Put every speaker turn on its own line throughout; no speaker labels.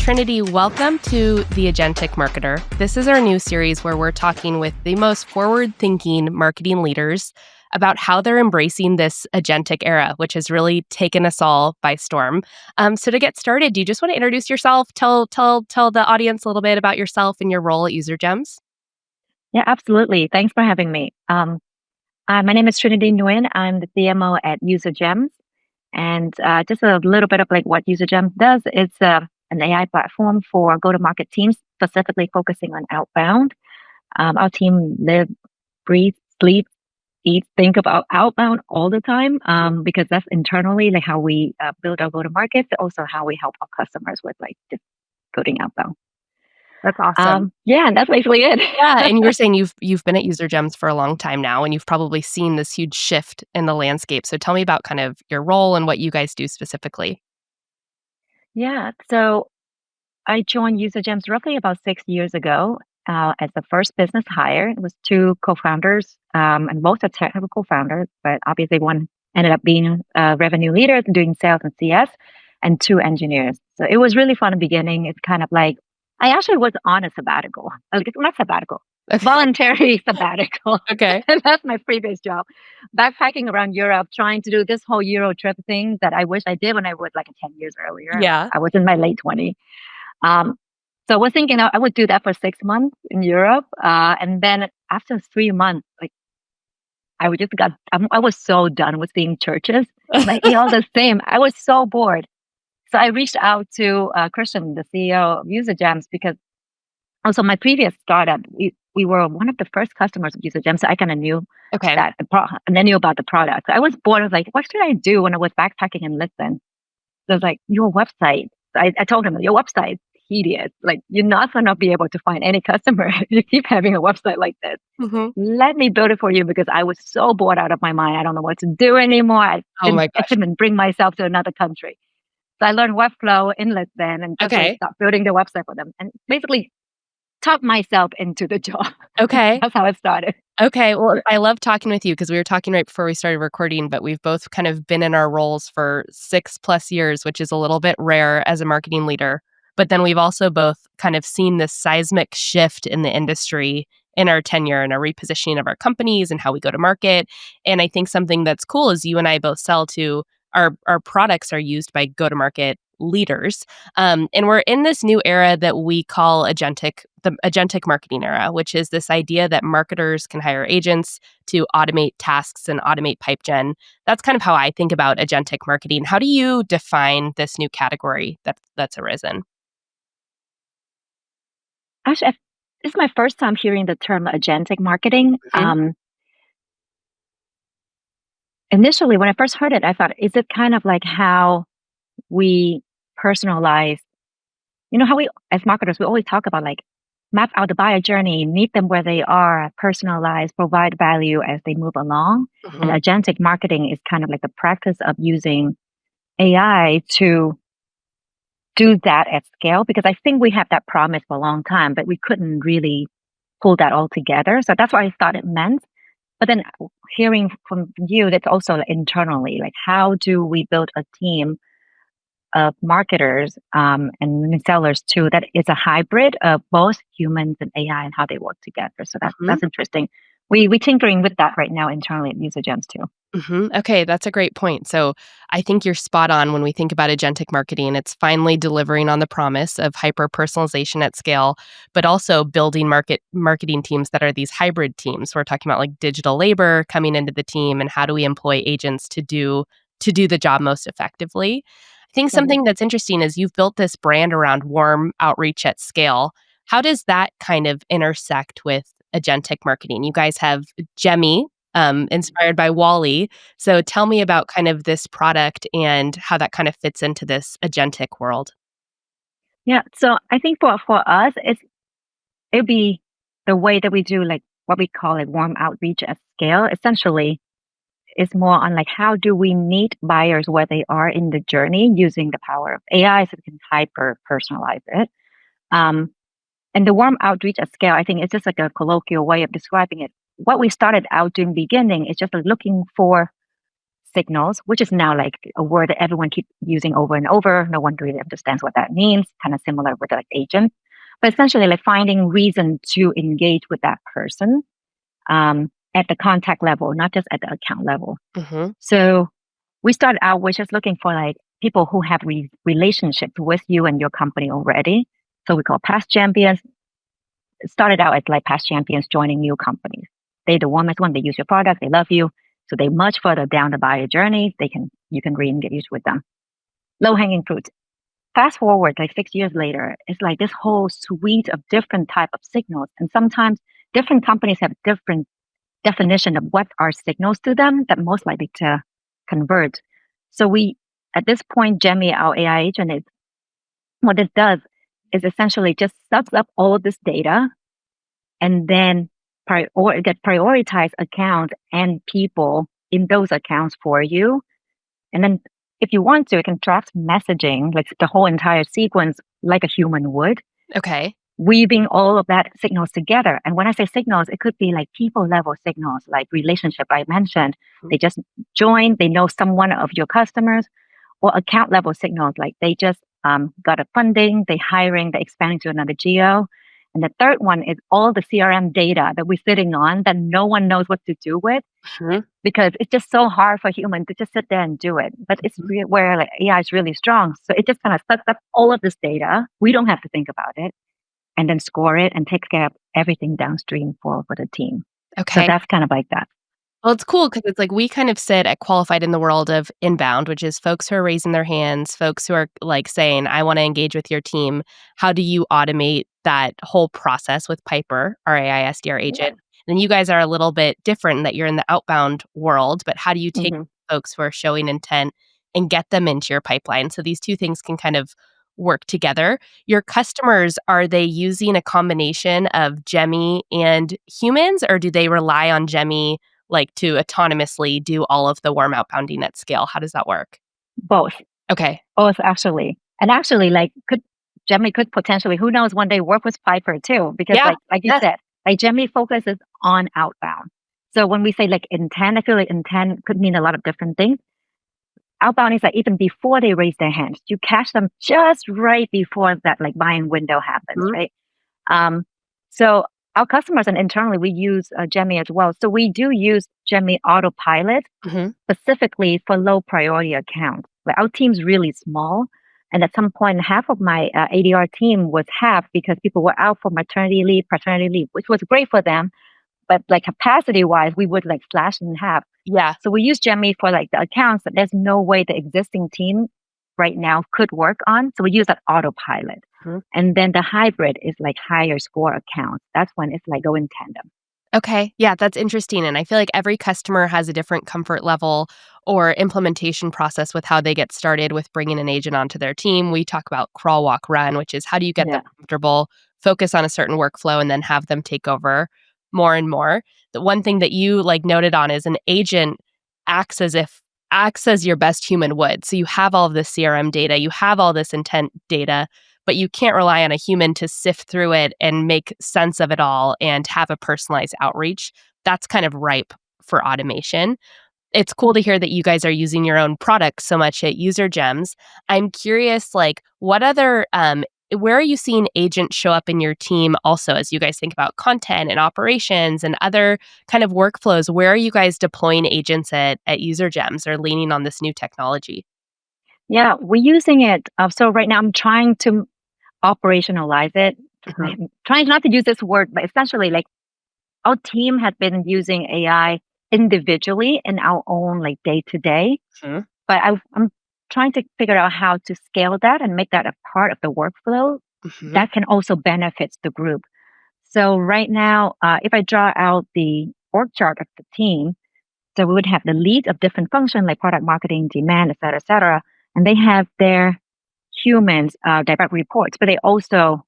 Trinity, welcome to the Agentic Marketer. This is our new series where we're talking with the most forward-thinking marketing leaders about how they're embracing this agentic era, which has really taken us all by storm. So to get started, do you just want to introduce yourself? Tell the audience a little bit about yourself and your role at UserGems.
Yeah, absolutely. Thanks for having me. My name is Trinity Nguyen. I'm the CMO at UserGems. And just a little bit of like what UserGems does. It's an AI platform for go-to-market teams, specifically focusing on outbound. Our team live, breathe, sleep, eat, think about outbound all the time because that's internally like how we build our go-to-market, but also how we help our customers with like just coding outbound.
That's awesome.
Yeah, that's basically it.
Yeah, and you were saying you've been at UserGems for a long time now, and you've probably seen this huge shift in the landscape. So tell me about kind of your role and what you guys do specifically.
Yeah, so I joined UserGems roughly about 6 years ago as the first business hire. It was two co-founders, and both are technical founders, but obviously one ended up being a revenue leader doing sales and CS, and two engineers. So it was really fun in the beginning. It's kind of like I actually was on a sabbatical, not sabbatical,
Okay.
voluntary sabbatical.
Okay.
And that's my previous job, backpacking around Europe, trying to do this whole Euro trip thing that I wish I did when I was like 10 years earlier.
Yeah.
I was in my late 20s. So I was thinking I would do that for 6 months in Europe. And then after 3 months, like I was so done with seeing churches, like they all the same. I was so bored. So I reached out to Christian, the CEO of UserGems, because also my previous startup, we were one of the first customers of UserGems. So I kind of knew
Okay.
that and I knew about the product. So I was bored. I was like, what should I do when I was backpacking in Lisbon? So I was like, your website. I told him, your website tedious. Like you're not gonna be able to find any customer if you keep having a website like this.
Mhm.
Let me build it for you because I was so bored out of my mind. I don't know what to do anymore.
Oh my
I
gosh.
couldn't bring myself to another country. So I learned Webflow in Lisbon and just like
Okay.
start building the website for them and basically talk myself into the job.
Okay.
That's how it started.
Okay. Well, I love talking with you because we were talking right before we started recording, but we've both kind of been in our roles for 6+ years, which is a little bit rare as a marketing leader. But then we've also both kind of seen this seismic shift in the industry in our tenure and our repositioning of our companies and how we go to market. And I think something that's cool is you and I both sell to our products are used by go-to-market leaders. And we're in this new era that we call the agentic marketing era, which is this idea that marketers can hire agents to automate tasks and automate pipe gen. That's kind of how I think about agentic marketing. How do you define this new category that's arisen?
Actually, this is my first time hearing the term agentic marketing.
Mhm.
Initially, when I first heard it, I thought, is it kind of like how we personalize? You know, how we, as marketers, we always talk about like map out the buyer journey, meet them where they are, personalize, provide value as they move along. And
Mhm.
agentic marketing is kind of like the practice of using AI to do that at scale because I think we have that promise for a long time, but we couldn't really pull that all together. So that's what I thought it meant. But then hearing from you, that's also like internally, like how do we build a team of marketers and sellers too that is a hybrid of both humans and AI and how they work together. So
Mhm.
that's interesting. We tinkering with that right now internally at UserGems too.
Mhm. Okay, that's a great point. So I think you're spot on when we think about agentic marketing. It's finally delivering on the promise of hyper personalization at scale, but also building marketing teams that are these hybrid teams. We're talking about like digital labor coming into the team and how do we employ agents to do the job most effectively. I think
Totally.
something that's interesting is you've built this brand around warm outreach at scale. How does that kind of intersect with agentic marketing? You guys have Jemmy, inspired by Wally. So tell me about kind of this product and how that kind of fits into this agentic world.
Yeah. So I think for us, it'd be the way that we do like what we call it warm outreach at scale. Essentially, is more on like how do we meet buyers where they are in the journey using the power of AI so we can hyper personalize it. Um, and the warm outreach at scale, I think it's just like a colloquial way of describing it. What we started out doing beginning is just like looking for signals, which is now like a word that everyone keeps using over and over. No one really understands what that means. Kind of similar with like agent, but essentially like finding reason to engage with that person at the contact level, not just at the account level.
Mm-hmm.
So we started out with just looking for like people who have relationships with you and your company already. So we call past champions. It started out as like past champions joining new companies. They're the warmest one. They use your product. They love you. So they much further down the buyer journey. You can re-engage with them. Low hanging fruit. Fast forward like 6 years later, it's like this whole suite of different type of signals. And sometimes different companies have different definition of what are signals to them that most likely to convert. So at this point, Gemmy, our AI agent, is what it does is essentially just sucks up all of this data and then get prioritized accounts and people in those accounts for you. And then if you want to, it can draft messaging, like the whole entire sequence, like a human would,
Okay.
weaving all of that signals together. And when I say signals, it could be like people level signals, like relationship I mentioned. They just joined, they know someone of your customers, or account level signals, like they just got a funding, they hiring, they expanding to another geo. And the third one is all the CRM data that we're sitting on that no one knows what to do with
Mm-hmm.
because it's just so hard for human to just sit there and do it. But it's where like AI is really strong. So it just kind of sucks up all of this data. We don't have to think about it and then score it and take care of everything downstream for the team. So
Okay.
that's kind of like that.
Well, it's cool because it's like we kind of sit at qualified in the world of inbound, which is folks who are raising their hands, folks who are like saying, I want to engage with your team. How do you automate that whole process with Piper, our AI SDR agent? And you guys are a little bit different in that you're in the outbound world, but how do you take
Hmm.
folks who are showing intent and get them into your pipeline? So these two things can kind of work together. Your customers, are they using a combination of Gemmy and humans, or do they rely on Gemmy like to autonomously do all of the warm outbounding at scale? How does that work?
Both.
Okay.
Both actually. And actually like Gemini could potentially, who knows, one day work with Piper too, because
Yeah.
like you
Yes.
said, like Gemini focuses on outbound. So when we say like intent, I feel like intent could mean a lot of different things. Outbound is like even before they raise their hands, you catch them just right before that like buying window happens,
Mhm.
right? Um, so our customers and internally we use Gemini as well. So we do use Gemini Autopilot
Mhm.
specifically for low priority accounts. Like our team's really small. And at some point, half of my ADR team was half because people were out for maternity leave, paternity leave, which was great for them. But like capacity wise, we would like slash in half.
Yeah.
So we use Gemini for like the accounts that there's no way the existing team right now could work on. So we use that autopilot.
Mhm.
And then the hybrid is like higher score accounts. That's when it's like go in tandem.
Okay. Yeah, that's interesting. And I feel like every customer has a different comfort level or implementation process with how they get started with bringing an agent onto their team. We talk about crawl, walk, run, which is how do you get them
Yeah.
comfortable, focus on a certain workflow, and then have them take over more and more. The one thing that you like noted on is an agent acts as if acts as your best human would. So you have all of this CRM data, you have all this intent data, but you can't rely on a human to sift through it and make sense of it all and have a personalized outreach. That's kind of ripe for automation. It's cool to hear that you guys are using your own products so much at UserGems. I'm curious, like, what other, where are you seeing agents show up in your team also as you guys think about content and operations and other kind of workflows? Where are you guys deploying agents at UserGems or leaning on this new technology?
Yeah, we're using it. So right now I'm trying to operationalize it.
Mhm.
I'm trying not to use this word, but essentially like our team has been using AI individually in our own like day to day,
Mhm.
but I'm trying to figure out how to scale that and make that a part of the workflow
Mhm.
that can also benefit the group. So right now, if I draw out the org chart of the team, so we would have the lead of different functions like product marketing, demand, et cetera, and they have their humans direct reports, but they also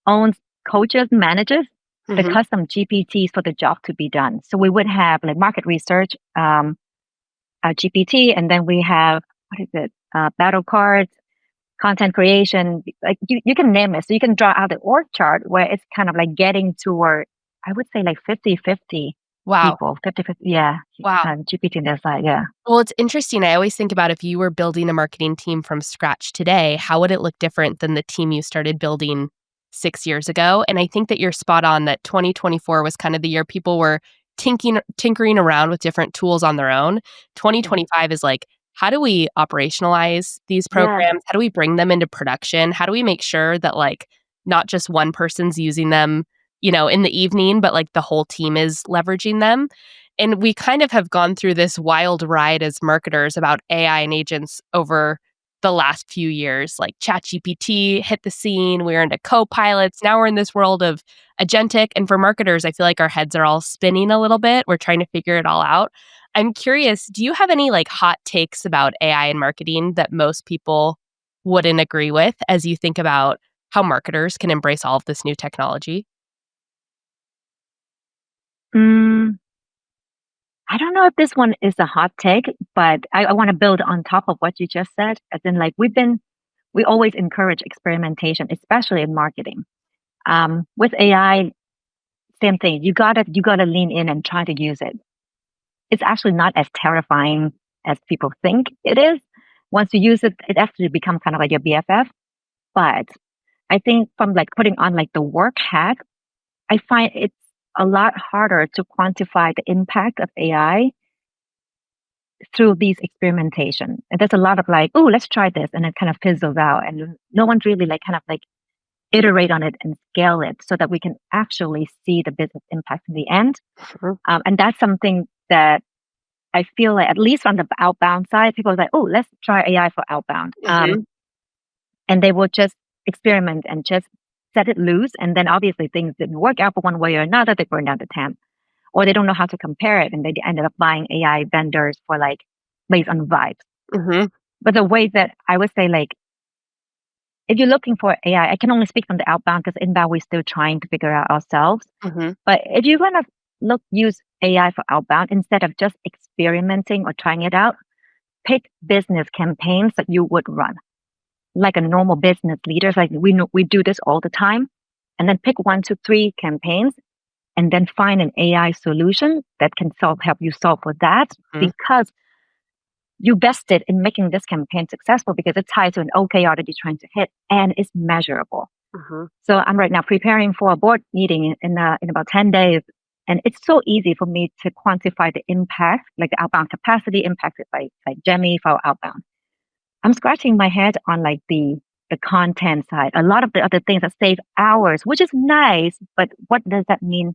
own coaches, managers, the
Mhm.
custom GPTs for the job to be done. So we would have like market research, GPT, and then we have what is it, battle cards, content creation. Like you can name it. So you can draw out the org chart where it's kind of like getting toward, I would say like 50-50
Wow.
people, 50, yeah,
Wow.
GPT on their side, yeah.
Well, it's interesting. I always think about if you were building a marketing team from scratch today, how would it look different than the team you started building 6 years ago? And I think that you're spot on that 2024 was kind of the year people were tinkering around with different tools on their own.
Mhm.
2025 is like, how do we operationalize these
Yes,
programs? How do we bring them into production? How do we make sure that like not just one person's using them, in the evening, but like the whole team is leveraging them? And we kind of have gone through this wild ride as marketers about AI and agents over the last few years. Like ChatGPT hit the scene, we are into co-pilots. Now we're in this world of agentic. And for marketers, I feel like our heads are all spinning a little bit. We're trying to figure it all out. I'm curious, do you have any like hot takes about AI and marketing that most people wouldn't agree with as you think about how marketers can embrace all of this new technology?
mm, I don't know if this one is a hot take, but I wanna build on top of what you just said, as in, like, we always encourage experimentation, especially in marketing. With AI, same thing, you gotta lean in and try to use it. It's actually not as terrifying as people think it is. Once you use it, it actually becomes kind of like your BFF. But I think from like putting on like the work hat, I find it's a lot harder to quantify the impact of AI through these experimentation. And there's a lot of like, oh, let's try this, and it kind of fizzles out, and no one's really like kind of like iterate on it and scale it so that we can actually see the business impact in the end.
Mhm.
And that's something that I feel like, at least on the outbound side, people are like, oh, let's try AI for outbound.
Mhm.
And they will just experiment and just set it loose. And then obviously things didn't work out for one way or another. They burned down the tent, or they don't know how to compare it. And they ended up buying AI vendors for like based on vibes.
Mhm.
But the way that I would say, like, if you're looking for AI, I can only speak from the outbound because inbound, we're still trying to figure out ourselves.
Mhm.
But if you want to use AI for outbound instead of just experimenting or trying it out, pick business campaigns that you would run like a normal business leader. Like we know we do this all the time, and then pick 1 to 3 campaigns, and then find an AI solution that can help you solve for that,
Mhm.
because you vested in making this campaign successful because it ties to an OKR that you're trying to hit and is measurable.
Mhm.
So I'm right now preparing for a board meeting in about 10 days, and it's so easy for me to quantify the impact, like the outbound capacity impacted by like Jemmy for outbound. I'm scratching my head on like the content side. A lot of the other things that save hours, which is nice, but what does that mean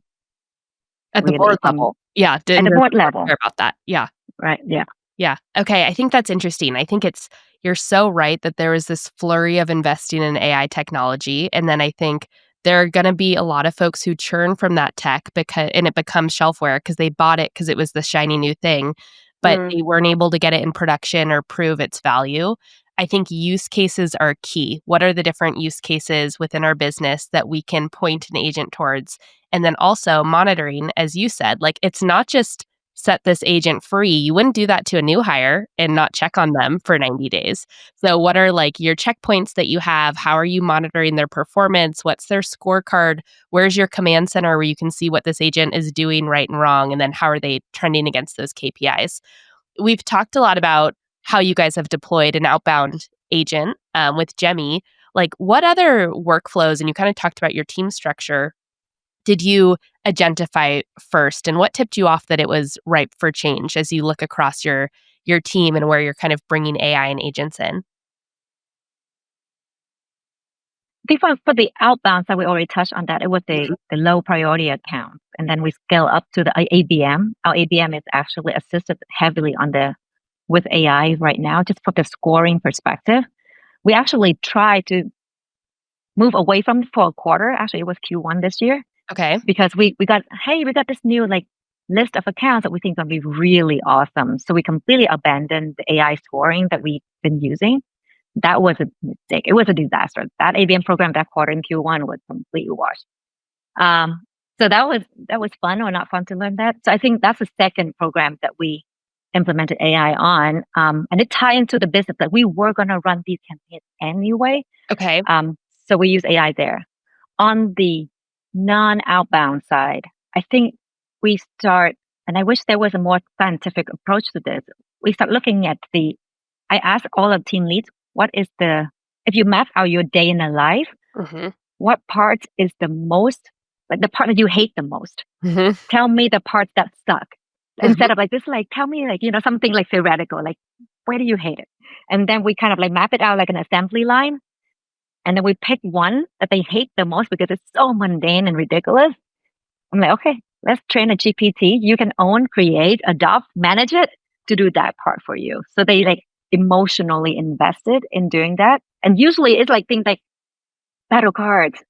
At the
really
board
from
level. Yeah,
at
didn't
the
the
board
board
level,
care about that. Yeah.
right? Yeah.
Yeah. Okay. I think that's interesting. I think you're so right that there was this flurry of investing in AI technology. And then I think there are going to be a lot of folks who churn from that tech and it becomes shelfware because they bought it because it was the shiny new thing, but
Mm,
they weren't able to get it in production or prove its value. I think use cases are key. What are the different use cases within our business that we can point an agent towards? And then also monitoring, as you said, like it's not just set this agent free. You wouldn't do that to a new hire and not check on them for 90 days. So, what are like your checkpoints that you have? How are you monitoring their performance? What's their scorecard? Where's your command center where you can see what this agent is doing right and wrong? And then how are they trending against those KPIs? We've talked a lot about how you guys have deployed an outbound agent with Jemmy. Like, what other workflows, and you kind of talked about your team structure, did you identify first, and what tipped you off that it was ripe for change as you look across your team and where you're kind of bringing AI and agents in?
for the outbound side, we already touched on that. It was
Mhm.
the low priority account, and then we scale up to the ABM. Our ABM is actually assisted heavily on the with AI right now, just from the scoring perspective. We actually try to move away from it for a quarter. Actually, it was Q1 this year,
Okay.
because we got this new like list of accounts that we think gonna be really awesome. So we completely abandoned the AI scoring that we've been using. That was a mistake. It was a disaster. That ABM program that quarter in Q1 was completely washed. Um, so that was fun or not fun to learn that. So I think that's the second program that we implemented AI on, and it tied into the business that we were going to run these campaigns anyway.
Okay.
Um, so we use AI there. On the non-outbound side, I think we start and I wish there was a more scientific approach to this. We start looking at I ask all of team leads, what is if you map out your day in a life,
Mhm.
what part is the most, like the part that you hate the most?
Mhm.
Tell me the parts that suck. Instead
Mhm.
of like this, like tell me like, something like theoretical, like where do you hate it? And then we kind of like map it out like an assembly line. And then we pick one that they hate the most because it's so mundane and ridiculous. I'm like, okay, let's train a GPT. You can own, create, adopt, manage it to do that part for you. So they like emotionally invested in doing that. And usually it's like things like battle cards.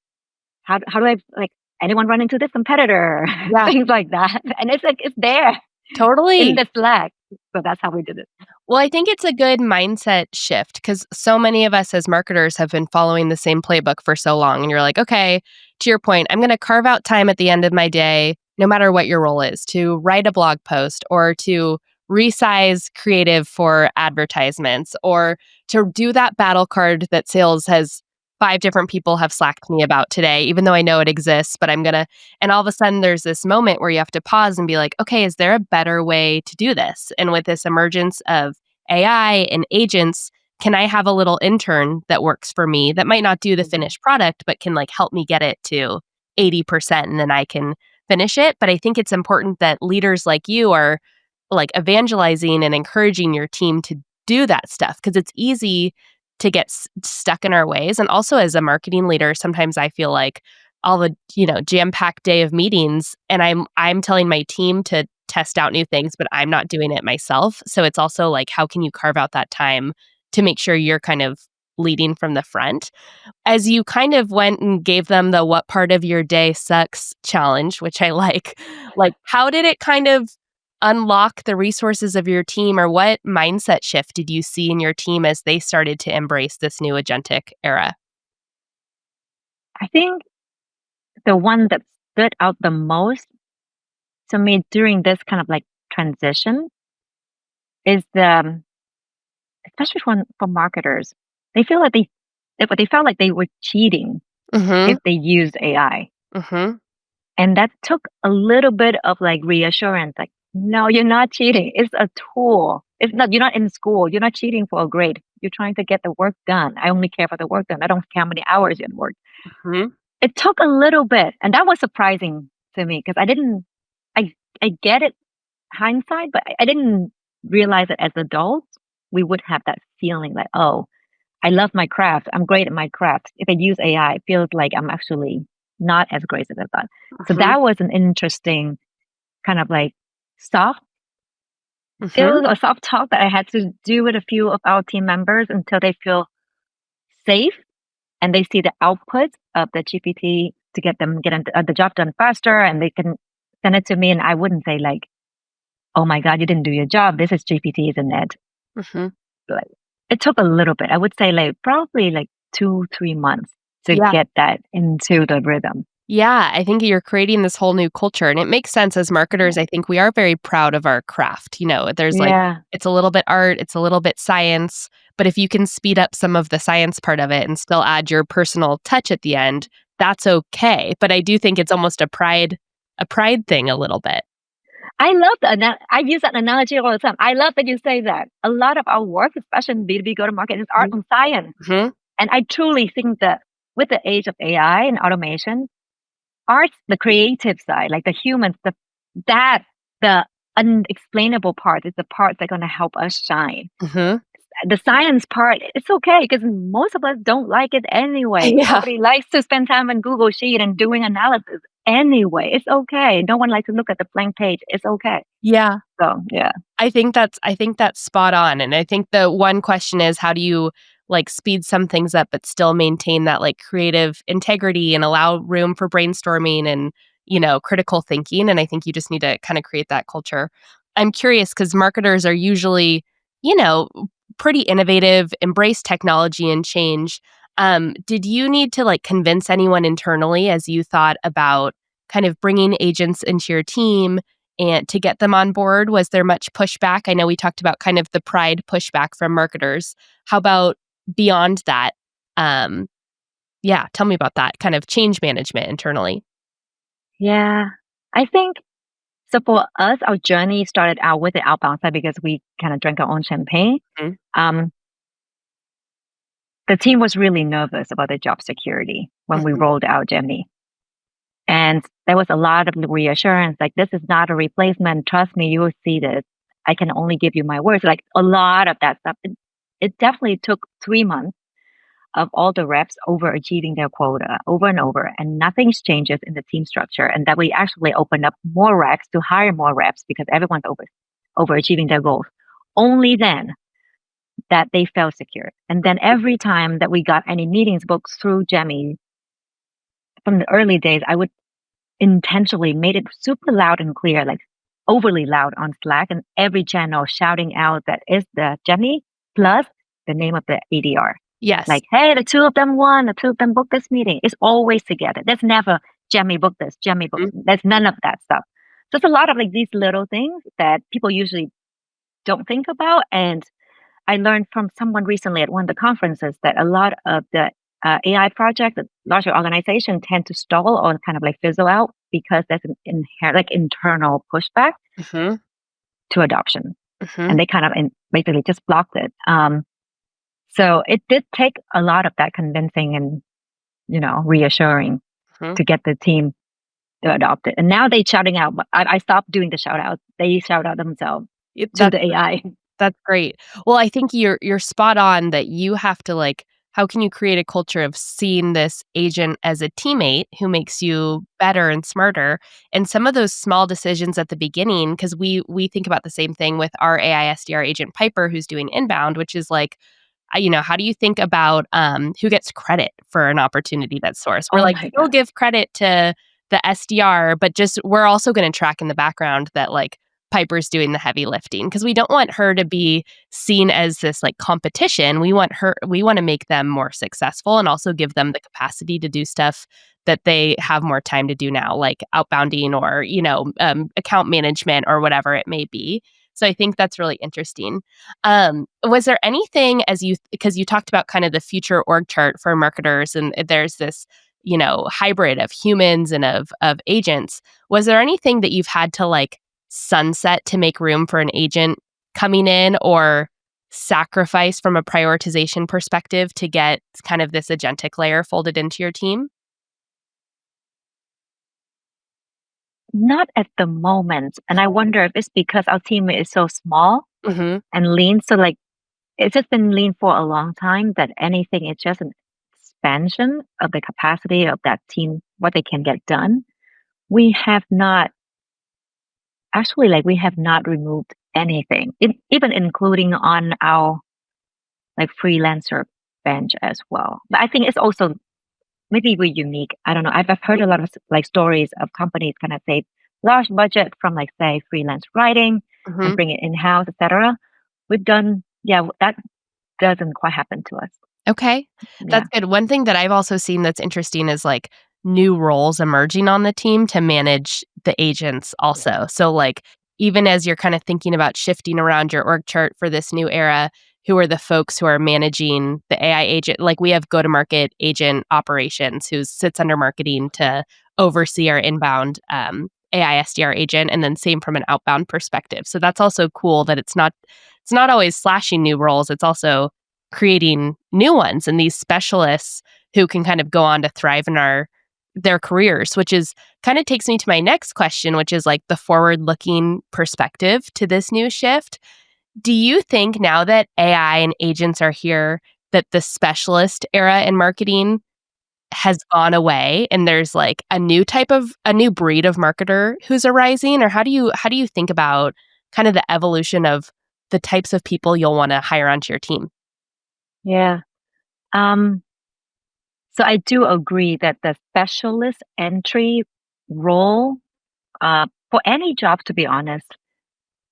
How do I like anyone run into this competitor?
Yeah,
Things like that. And it's like it's there in
totally.
the Slack. So that's how we did it.
Well, I think it's a good mindset shift because so many of us as marketers have been following the same playbook for so long. And you're like, okay, to your point, I'm going to carve out time at the end of my day, no matter what your role is, to write a blog post or to resize creative for advertisements or to do that battle card that sales has five different people have slacked me about today, even though I know it exists, but I'm going to, and all of a sudden there's this moment where you have to pause and be like, okay, is there a better way to do this? And with this emergence of AI and agents, can I have a little intern that works for me that might not do the
Mhm.
finished product, but can like help me get it to 80% and then I can finish it? But I think it's important that leaders like you are like evangelizing and encouraging your team to do that stuff because it's easy to get stuck in our ways. And also as a marketing leader, sometimes I feel like all the, jam-packed day of meetings and I'm telling my team to test out new things, but I'm not doing it myself. So it's also like how can you carve out that time to make sure you're kind of leading from the front? As you kind of went and gave them the what part of your day sucks challenge, which I like how did it kind of unlock the resources of your team or what mindset shift did you see in your team as they started to embrace this new agentic era?
I think the one that stood out the most to me during this kind of like transition is especially for marketers, they feel like they felt like they were cheating
Mhm.
if they used AI.
Mhm.
And that took a little bit of like reassurance, like, no, you're not cheating. It's a tool. It's not, you're not in school. You're not cheating for a grade. You're trying to get the work done. I only care for the work done. I don't care how many hours you work.
Mhm.
It took a little bit. And that was surprising to me because I, I get it hindsight, but I didn't realize that as adults, we would have that feeling like, oh, I love my craft. I'm great at my craft. If I use AI, it feels like I'm actually not as great as I thought. So
Mhm.
that was an interesting kind of like soft
Mhm.
skills or soft talk that I had to do with a few of our team members until they feel safe and they see the output of the GPT to get the job done faster and they can send it to me. And I wouldn't say like, oh my God, you didn't do your job. This is GPT, isn't it?
Mhm.
Like, it took a little bit. I would say like probably like 2, 3 months to
Yeah.
get that into the rhythm.
Yeah, I think you're creating this whole new culture, and it makes sense as marketers. I think we are very proud of our craft. There's like,
Yeah.
it's a little bit art, it's a little bit science, but if you can speed up some of the science part of it and still add your personal touch at the end, that's okay. But I do think it's almost a pride thing a little bit.
I love I use that analogy all the time. I love that you say that. A lot of our work, especially in B2B go to market, is art
Mhm.
and science.
Mhm.
And I truly think that with the age of AI and automation, art's the creative side, like the humans, the unexplainable part is the part that's gonna help us shine.
Mhm.
The science part, it's okay because most of us don't like it anyway.
Yeah.
Nobody likes to spend time on Google Sheet and doing analysis anyway. It's okay. No one likes to look at the blank page. It's okay.
Yeah.
So yeah.
I think that's spot on, and I think the one question is how do you, like, speed some things up but still maintain that, like, creative integrity and allow room for brainstorming and, critical thinking, and I think you just need to kinda create that culture. I'm curious because marketers are usually, you know, pretty innovative, embrace technology and change. Did you need to, like, convince anyone internally as you thought about kind of bringing agents into your team and to get them on board? Was there much pushback? I know we talked about kind of the pride pushback from marketers. How about beyond that? Um, yeah, tell me about that kind of change management internally.
Yeah. I think So for us, our journey started out with the outbound side because we kind of drank our own champagne.
Mhm.
Um, the team was really nervous about the job security when we
Mhm.
rolled out Gemini. And there was a lot of reassurance, like, this is not a replacement. Trust me, you will see this. I can only give you my words. Like a lot of that stuff. It definitely took 3 months of all the reps overachieving their quota over and over, and nothing changes in the team structure. And that we actually opened up more reps to hire more reps because everyone's overachieving their goals. Only then that they felt secure. And then every time that we got any meetings booked through Jemmy from the early days, I would intentionally made it super loud and clear, like overly loud on Slack and every channel shouting out that is the Jemmy plus the name of the ADR.
Yes.
Like, hey, the two of them won, the two of them booked this meeting. It's always together. There's never Jemmy booked this, Jemmy booked.
Mhm.
There's none of that stuff. So it's a lot of like these little things that people usually don't think about. And I learned from someone recently at one of the conferences that a lot of the AI projects that larger organizations tend to stall or kind of like fizzle out because there's an inherent, like internal pushback
Mhm.
to adoption,
Mhm.
and they kind of basically just blocked it. So it did take a lot of that convincing and reassuring
Mhm.
to get the team to adopt it. And now they shouting out. But I stopped doing the shout outs. They shout out themselves to
That's
the AI.
That's great. Well, I think you're spot on that you have to like how can you create a culture of seeing this agent as a teammate who makes you better and smarter? And some of those small decisions at the beginning, because we think about the same thing with our AI SDR agent Piper, who's doing inbound, which is like, how do you think about who gets credit for an opportunity that's sourced? We're
Oh
like,
my
still
god.
give credit to the SDR, but just we're also going to track in the background that like Piper's doing the heavy lifting because we don't want her to be seen as this like competition. We want to make them more successful and also give them the capacity to do stuff that they have more time to do now, like outbounding or, account management or whatever it may be. So I think that's really interesting. Was there anything because you talked about kind of the future org chart for marketers and there's this, hybrid of humans and of agents. Was there anything that you've had to like sunset to make room for an agent coming in or sacrifice from a prioritization perspective to get kind of this agentic layer folded into your team?
Not at the moment. And I wonder if it's because our team is so small
Mhm.
and lean. So like it's just been lean for a long time that anything is just an expansion of the capacity of that team, what they can get done. We have not actually like we have not removed anything, even including on our like freelancer bench as well. But I think it's also maybe we're unique. I don't know. I've heard a lot of like stories of companies kind of save large budget from like say freelance writing and
Mhm.
bring it in house, etc. We've done, yeah, that doesn't quite happen to us.
Okay.
Yeah.
That's good. One thing that I've also seen that's interesting is like new roles emerging on the team to manage the agents also. So like even as you're kind of thinking about shifting around your org chart for this new era, who are the folks who are managing the AI agent? Like we have go to market agent operations who sits under marketing to oversee our inbound AI SDR agent and then same from an outbound perspective. So that's also cool that it's not always slashing new roles. It's also creating new ones and these specialists who can kind of go on to thrive in their careers, which is kind of takes me to my next question, which is like the forward looking perspective to this new shift. Do you think now that AI and agents are here that the specialist era in marketing has gone away and there's like a new breed of marketer who's arising, or how do you think about kind of the evolution of the types of people you'll want to hire onto your team?
Yeah. Um, so I do agree that the specialist entry role, for any job, to be honest,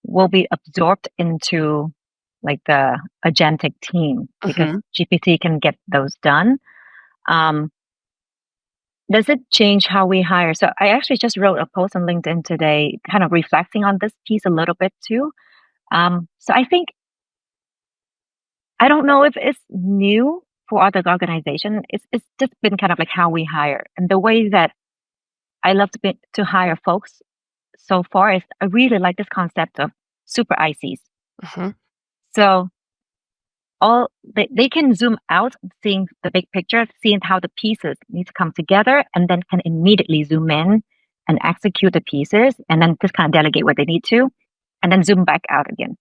will be absorbed into like the agentic team because
Mhm.
GPT can get those done. Um, does it change how we hire? So I actually just wrote a post on LinkedIn today, kind of reflecting on this piece a little bit too. So I think I don't know if it's new for other organizations. It's just been kind of like how we hire and the way that I love to hire folks so far is I really like this concept of super ICs.
Mhm.
So they can zoom out, seeing the big picture, seeing how the pieces need to come together, and then can immediately zoom in and execute the pieces, and then just kind of delegate what they need to, and then zoom back out again.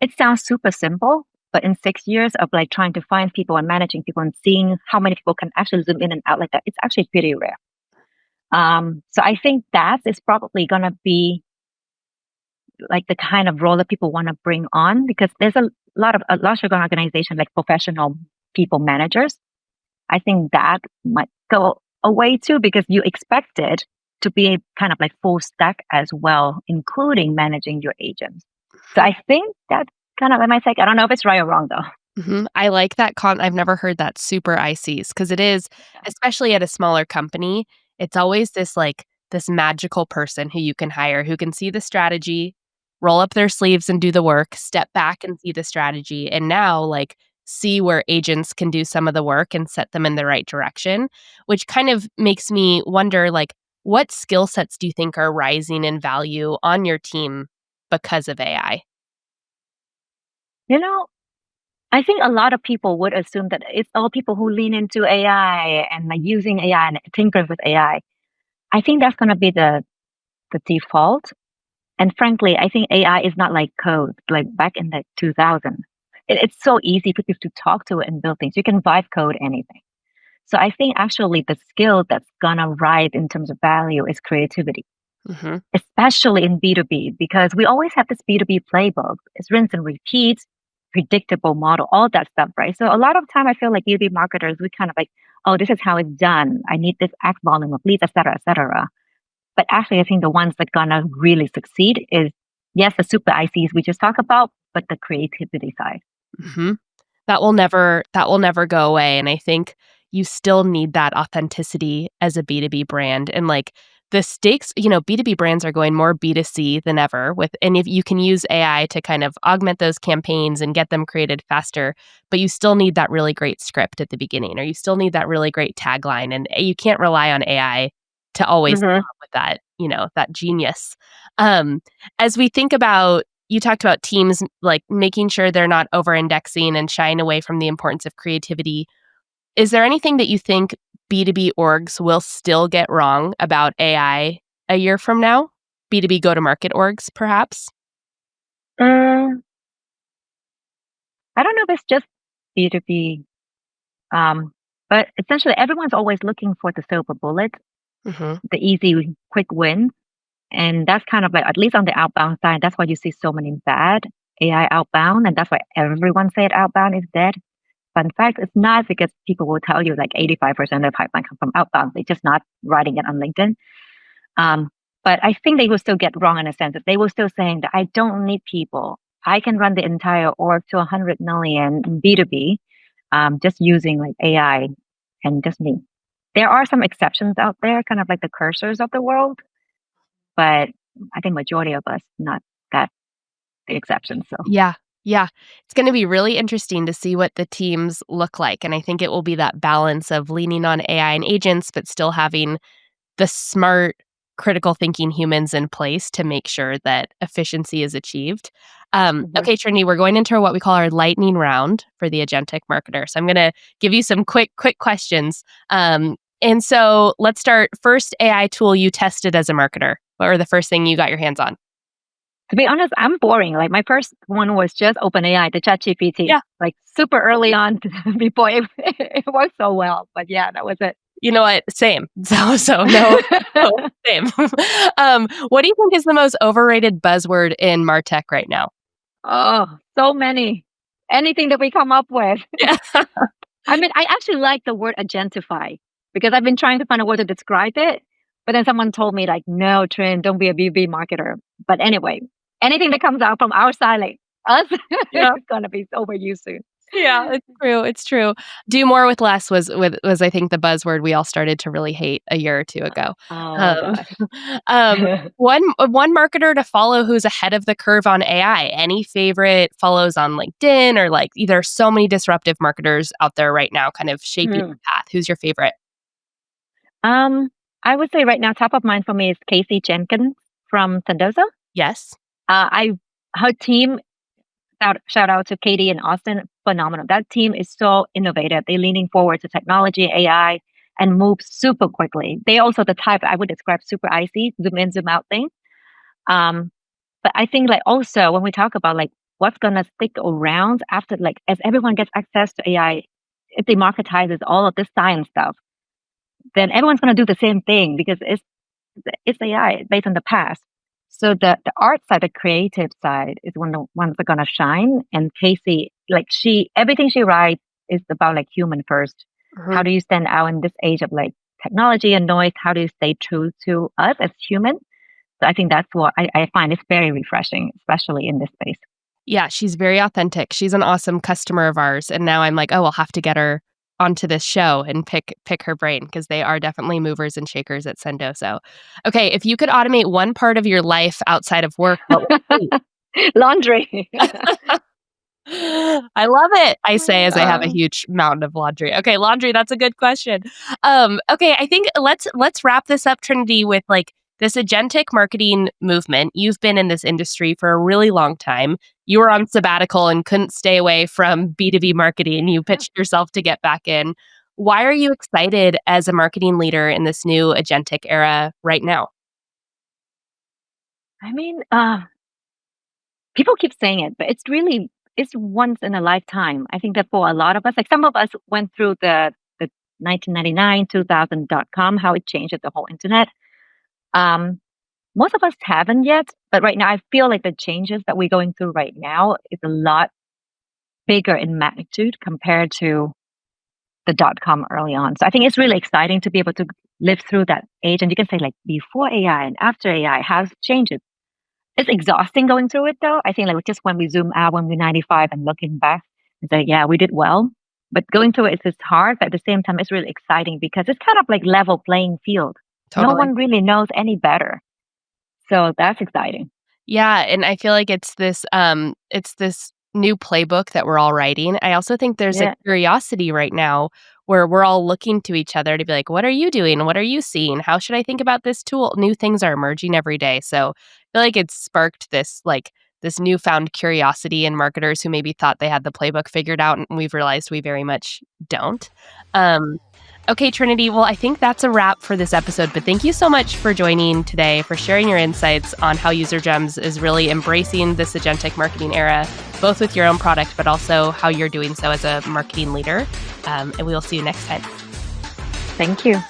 It sounds super simple, but in 6 years of like trying to find people and managing people and seeing how many people can actually zoom in and out like that, it's actually pretty rare. So I think that is probably gonna be like the kind of role that people want to bring on because there's a large organization like professional people managers. I think that might go away too because you expect it to be kind of like full stack as well, including managing your agents. So I think that's kind of my take. I don't know if it's right or wrong though.
Mhm. I like that I've never heard that super ICs because it is,
Yeah.
especially at a smaller company, it's always this, like, this magical person who you can hire who can see the strategy, roll up their sleeves and do the work, step back and see the strategy, and now, like, see where agents can do some of the work and set them in the right direction, which kind of makes me wonder, like, what skill sets do you think are rising in value on your team because of AI?
You know, I think a lot of people would assume that it's all people who lean into AI and like using AI and tinkering with AI. I think that's going to be the default. And frankly, I think AI is not like code, like back in the 2000. It's so easy for people to talk to it and build things. You can vibe code anything. So I think actually the skill that's gonna rise in terms of value is creativity,
Mhm.
especially in B2B, because we always have this B2B playbook. It's rinse and repeat, predictable model, all that stuff, right? So a lot of time I feel like B2B marketers, we kind of like, oh, this is how it's done. I need this X volume of leads, et cetera, et cetera. But actually, I think the ones that gonna really succeed is yes, the super ICs we just talked about, but the creativity side.
Mhm. That will never go away, and I think you still need that authenticity as a B2B brand, and, like, the stakes B2B brands are going more B2C than ever with and if you can use AI to kind of augment those campaigns and get them created faster, but you still need that really great script at the beginning, or you still need that really great tagline, and you can't rely on AI to always come
Hmm.
up with that genius. Um, as we think about you talked about teams, like, making sure they're not over-indexing and shying away from the importance of creativity. Is there anything that you think B2B orgs will still get wrong about AI a year from now? B2B go-to-market orgs, perhaps?
Mm, I don't know if it's just B2B, um, but essentially everyone's always looking for the silver bullet,
Mhm.
the easy, quick win. And that's kind of like, at least on the outbound side, that's why you see so many bad AI outbound. And that's why everyone said outbound is dead. But in fact, it's not because people will tell you like 85% of the pipeline come from outbound. They're just not writing it on LinkedIn. Um, but I think they will still get wrong in a sense that they will still saying that I don't need people. I can run the entire org to 100 million in B2B just using like AI and just me. There are some exceptions out there, kind of like the cursors of the world, but I think majority of us not that the exception. So.
Yeah, yeah. It's gonna be really interesting to see what the teams look like, and I think it will be that balance of leaning on AI and agents, but still having the smart, critical thinking humans in place to make sure that efficiency is achieved.
Mhm.
Okay, Trinity, we're going into what we call our lightning round for the Agentic Marketer. So I'm going to give you some quick questions. And so let's start. First AI tool you tested as a marketer. What were the first thing you got your hands on?
To be honest, I'm boring. Like my first one was just OpenAI, the ChatGPT,
Yeah,
like super early on before it worked so well. But yeah, that was it.
you know what? Same. So no, no, same. What do you think is the most overrated buzzword in Martech right now?
Oh, so many. Anything that we come up with.
Yeah.
I mean, I actually like the word agentify because I've been trying to find a word to describe it. But then someone told me, like, no, Trin, don't be a BB marketer. But anyway, anything that comes out from our side, like us,
Yeah.
is going to be overused soon.
Yeah, it's true, it's true. Do more with less was I think the buzzword we all started to really hate a year or 2 ago.
Oh,
Um,
gosh.
one marketer to follow who's ahead of the curve on AI. Any favorite follows on LinkedIn or, like, there's so many disruptive marketers out there right now kind of shaping
Hmm.
the path. Who's your favorite?
Um, I would say right now, top of mind for me is Casey Jenkins from Sendoza.
Yes.
I Her team, shout out to Katie and Austin, phenomenal. That team is so innovative. They're leaning forward to technology, AI, and move super quickly. They also the type I would describe super icy, zoom in, zoom out thing. Um, but I think like also when we talk about like what's gonna stick around after like as everyone gets access to AI, if they marketizes all of this science stuff, then everyone's gonna do the same thing because it's AI based on the past. So the art side, the creative side is one of the ones that are gonna shine. And Casey, like everything she writes is about like human first. How
Mhm.
do you stand out in this age of like technology and noise? How do you stay true to us as human? So I think that's what I find is very refreshing, especially in this space.
Yeah, she's very authentic. She's an awesome customer of ours, and now I'm like, "Oh, we'll have to get her onto this show and pick her brain because they are definitely movers and shakers at Sendoso." Okay, if you could automate one part of your life outside of work, what would it
Laundry.
be? I love it, I say as I have a
Uh,
huge mountain of laundry. Okay, laundry, that's a good question. Okay, I think let's wrap this up, Trinity, with like this agentic marketing movement. You've been in this industry for a really long time. You were on sabbatical and couldn't stay away from B2B marketing. You pitched yourself to get back in. Why are you excited as a marketing leader in this new agentic era right now?
I mean, people keep saying it, but it's once in a lifetime. I think that for a lot of us, like some of us went through the 1999, 2000.com, how it changed the whole internet. Um, Most of us haven't yet, but right now I feel like the changes that we're going through right now is a lot bigger in magnitude compared to the dot com early on. So I think it's really exciting to be able to live through that age. And you can say like before AI and after AI, how's it changed? It's exhausting going through it though. I think like just when we zoom out when we're 95 and looking back and say, yeah, we did well. But going through it is just hard, but at the same time, it's really exciting because it's kind of like level playing field. No
Totally.
one really knows any better. So that's exciting.
Yeah, and I feel like it's this new playbook that we're all writing. I also think there's a
Yeah.
curiosity right now where we're all looking to each other to be like, "What are you doing? What are you seeing? How should I think about this tool?" New things are emerging every day. So, I feel like it's sparked this newfound curiosity in marketers who maybe thought they had the playbook figured out, and we've realized we very much don't. Um, Okay, Trinity. Well, I think that's a wrap for this episode, but thank you so much for joining today, for sharing your insights on how UserGems is really embracing this agentic marketing era, both with your own product, but also how you're doing so as a marketing leader. And we will see you next time.
Thank you.